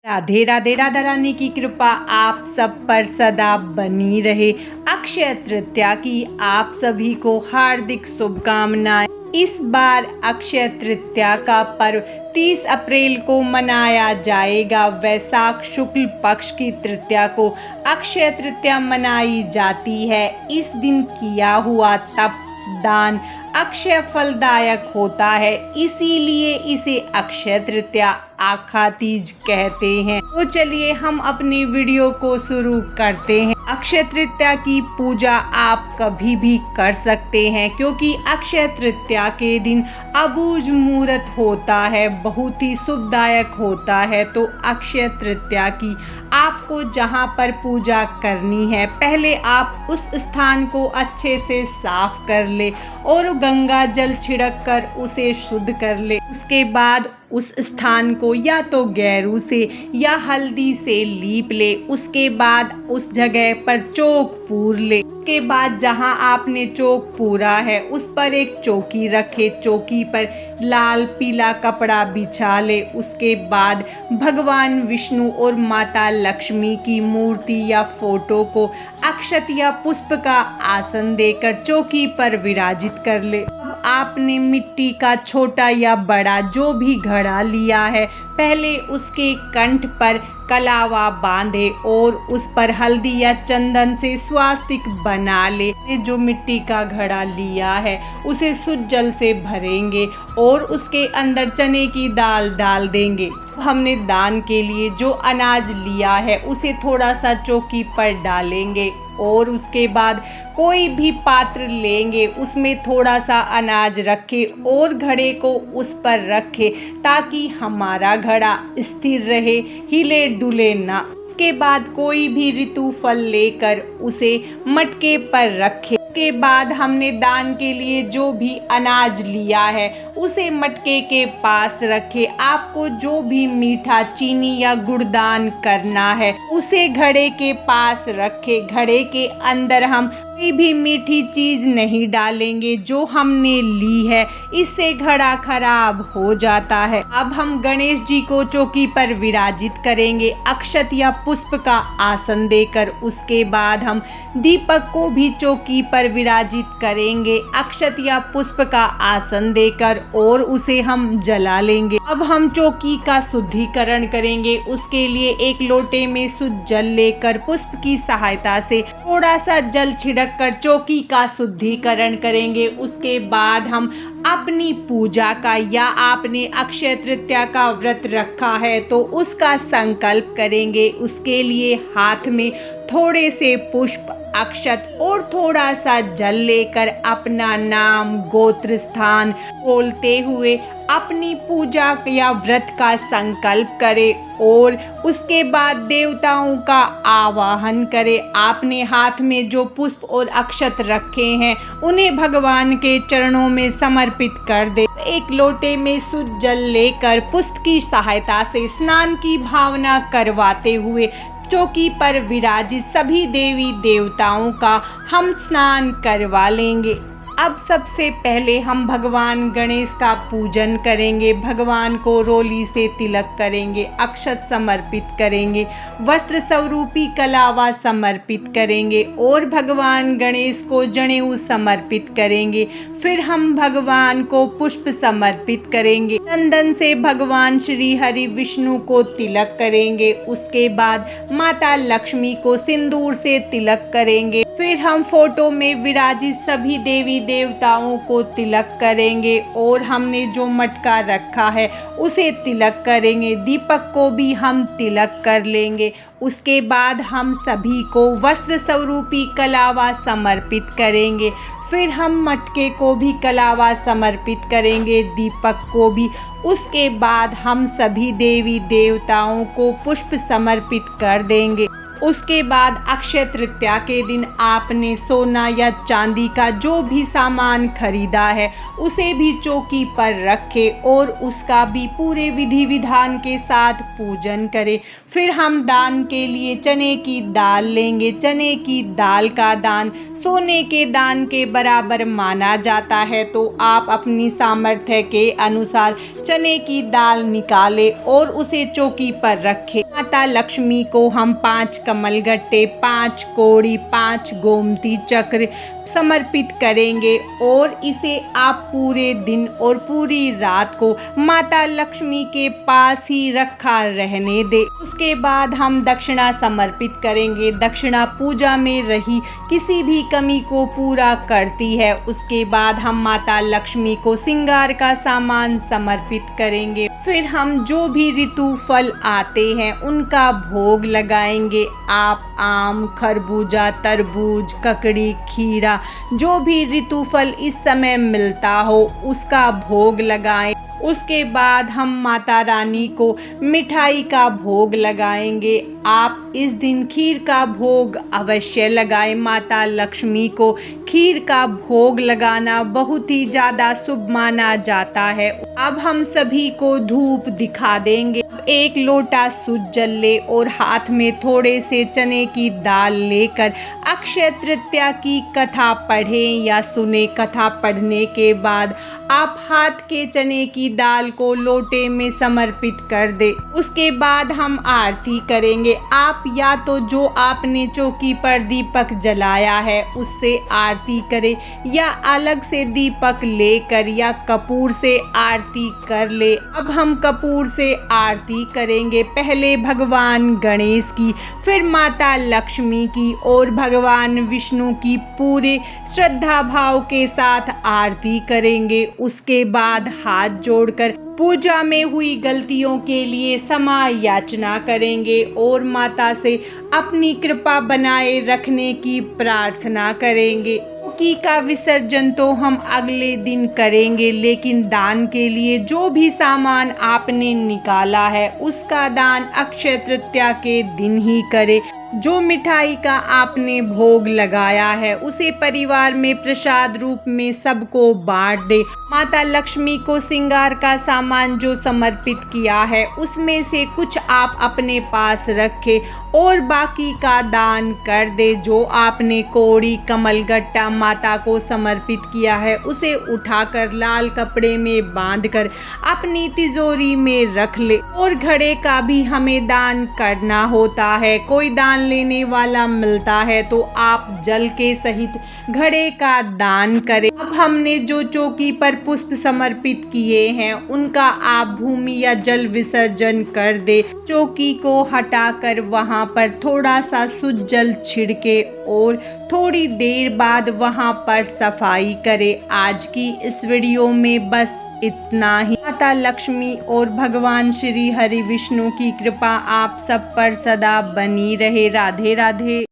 राधे राधे। राधा रानी की कृपा आप सब पर सदा बनी रहे। अक्षय तृतीया की आप सभी को हार्दिक शुभकामनाएं। इस बार अक्षय तृतीया का पर्व 30 अप्रैल को मनाया जाएगा। वैशाख शुक्ल पक्ष की तृतीया को अक्षय तृतीया मनाई जाती है। इस दिन किया हुआ तप दान अक्षय फलदायक होता है, इसीलिए इसे अक्षय तृतीया आखा तीज कहते हैं। तो चलिए हम अपनी वीडियो को शुरू करते हैं। अक्षय तृतीया की पूजा आप कभी भी कर सकते हैं, क्योंकि अक्षय तृतीया के दिन अबूझ मुहूर्त होता है, बहुत ही शुभदायक होता है। तो अक्षय तृतीया की आपको जहां पर पूजा करनी है, पहले आप उस स्थान को अच्छे से साफ कर ले और गंगा जल छिड़क कर उसे शुद्ध कर ले। उसके बाद उस स्थान को या तो गैरू से या हल्दी से लीप ले। उसके बाद उस जगह पर चौक पूर ले। उसके बाद जहां आपने चौक पूरा है उस पर एक चौकी रखे, चौकी पर लाल पीला कपड़ा बिछा ले। उसके बाद भगवान विष्णु और माता लक्ष्मी की मूर्ति या फोटो को अक्षत या पुष्प का आसन देकर चौकी पर विराजित कर ले। आपने मिट्टी का छोटा या बड़ा जो भी घड़ा लिया है, पहले उसके कंठ पर कलावा बांधे और उस पर हल्दी या चंदन से स्वास्तिक बना ले। जो मिट्टी का घड़ा लिया है उसे शुद्ध जल से भरेंगे और उसके अंदर चने की दाल डाल देंगे। हमने दान के लिए जो अनाज लिया है उसे थोड़ा सा चौकी पर डालेंगे और उसके बाद कोई भी पात्र लेंगे, उसमें थोड़ा सा अनाज रखे और घड़े को उस पर रखे ताकि हमारा घड़ा स्थिर रहे, हिले डुले ना। उसके बाद कोई भी ऋतु फल लेकर उसे मटके पर रखे। उसके बाद हमने दान के लिए जो भी अनाज लिया है उसे मटके के पास रखे। आपको जो भी मीठा चीनी या गुड़ दान करना है उसे घड़े के पास रखे। घड़े के अंदर हम कोई भी मीठी चीज नहीं डालेंगे जो हमने ली है, इससे घड़ा खराब हो जाता है। अब हम गणेश जी को चौकी पर विराजित करेंगे अक्षत या पुष्प का आसन देकर। उसके बाद हम दीपक को भी चौकी पर विराजित करेंगे अक्षत या पुष्प का आसन देकर और उसे हम जला लेंगे। अब हम चौकी का शुद्धिकरण करेंगे। उसके लिए एक लोटे में शुद्ध जल लेकर पुष्प की सहायता से थोड़ा सा जल छिड़क कर चौकी का शुद्धिकरण करेंगे। उसके बाद हम अपनी पूजा का या आपने अक्षय तृतीया का व्रत रखा है तो उसका संकल्प करेंगे। उसके लिए हाथ में थोड़े से पुष्प अक्षत और थोड़ा सा जल लेकर अपना नाम गोत्र स्थान बोलते हुए अपनी पूजा या व्रत का संकल्प करें और उसके बाद देवताओं का आवाहन करें। आपने हाथ में जो पुष्प और अक्षत रखे हैं उन्हें भगवान के चरणों में समर्पित कर दे। एक लोटे में शुद्ध जल लेकर पुष्प की सहायता से स्नान की भावना करवाते हुए चौकी पर विराजित सभी देवी देवताओं का हम स्नान करवा लेंगे। अब सबसे पहले हम भगवान गणेश का पूजन करेंगे। भगवान को रोली से तिलक करेंगे, अक्षत समर्पित करेंगे, वस्त्र स्वरूपी कलावा समर्पित करेंगे और भगवान गणेश को जनेऊ समर्पित करेंगे। फिर हम भगवान को पुष्प समर्पित करेंगे। चंदन से भगवान श्री हरि विष्णु को तिलक करेंगे। उसके बाद माता लक्ष्मी को सिंदूर से तिलक करेंगे। फिर हम फोटो में विराजित सभी देवी देवताओं को तिलक करेंगे और हमने जो मटका रखा है उसे तिलक करेंगे। दीपक को भी हम तिलक कर लेंगे। उसके बाद हम सभी को वस्त्र स्वरूपी कलावा समर्पित करेंगे। फिर हम मटके को भी कलावा समर्पित करेंगे, दीपक को भी। उसके बाद हम सभी देवी देवताओं को पुष्प समर्पित कर देंगे। उसके बाद अक्षय तृतीया के दिन आपने सोना या चांदी का जो भी सामान खरीदा है उसे भी चौकी पर रखे और उसका भी पूरे विधि विधान के साथ पूजन करें। फिर हम दान के लिए चने की दाल लेंगे। चने की दाल का दान सोने के दान के बराबर माना जाता है, तो आप अपनी सामर्थ्य के अनुसार चने की दाल निकालें और उसे चौकी पर रखें। माता लक्ष्मी को हम 5 कमलगट्टे, 5 कौड़ी, 5 गोमती चक्र समर्पित करेंगे और इसे आप पूरे दिन और पूरी रात को माता लक्ष्मी के पास ही रखा रहने दे। उसके बाद हम दक्षिणा समर्पित करेंगे। दक्षिणा पूजा में रही किसी भी कमी को पूरा करती है। उसके बाद हम माता लक्ष्मी को श्रृंगार का सामान समर्पित करेंगे। फिर हम जो भी ऋतु फल आते हैं उनका भोग लगाएंगे। आप आम, खरबूजा, तरबूज, ककड़ी, खीरा, जो भी ऋतु फल इस समय मिलता हो उसका भोग लगाएं। उसके बाद हम माता रानी को मिठाई का भोग लगाएंगे। आप इस दिन खीर का भोग अवश्य लगाएं। माता लक्ष्मी को खीर का भोग लगाना बहुत ही ज़्यादा शुभ माना जाता है। अब हम सभी को धूप दिखा देंगे। एक लोटा शुद्ध जल ले और हाथ में थोड़े से चने की दाल लेकर अक्षय तृतीया की कथा पढ़ें या सुने। कथा पढ़ने के बाद आप हाथ के चने की दाल को लोटे में समर्पित कर दे। उसके बाद हम आरती करेंगे। आप या तो जो आपने चौकी पर दीपक जलाया है उससे आरती करें या अलग से दीपक लेकर या कपूर से आरती कर ले। अब हम कपूर से आरती करेंगे। पहले भगवान गणेश की, फिर माता लक्ष्मी की और भगवान विष्णु की पूरे श्रद्धा भाव के साथ आरती करेंगे। उसके बाद हाथ जोड़कर पूजा में हुई गलतियों के लिए क्षमा याचना करेंगे और माता से अपनी कृपा बनाए रखने की प्रार्थना करेंगे। चौकी का विसर्जन तो हम अगले दिन करेंगे, लेकिन दान के लिए जो भी सामान आपने निकाला है उसका दान अक्षय तृतीया के दिन ही करें। जो मिठाई का आपने भोग लगाया है उसे परिवार में प्रसाद रूप में सबको बांट दे। माता लक्ष्मी को श्रृंगार का सामान जो समर्पित किया है उसमें से कुछ आप अपने पास रखें और बाकी का दान कर दे। जो आपने कौड़ी, कमलगट्टा माता को समर्पित किया है उसे उठाकर लाल कपड़े में बांधकर अपनी तिजोरी में रख ले। और घड़े का भी हमें दान करना होता है। कोई दान लेने वाला मिलता है तो आप जल के सहित घड़े का दान करें। अब हमने जो चौकी पर पुष्प समर्पित किए हैं उनका आप भूमि या जल विसर्जन कर दे। चौकी को हटाकर वहां पर थोड़ा सा शुद्ध जल छिड़के और थोड़ी देर बाद वहां पर सफाई करें। आज की इस वीडियो में बस इतना ही। माता लक्ष्मी और भगवान श्री हरि विष्णु की कृपा आप सब पर सदा बनी रहे। राधे राधे।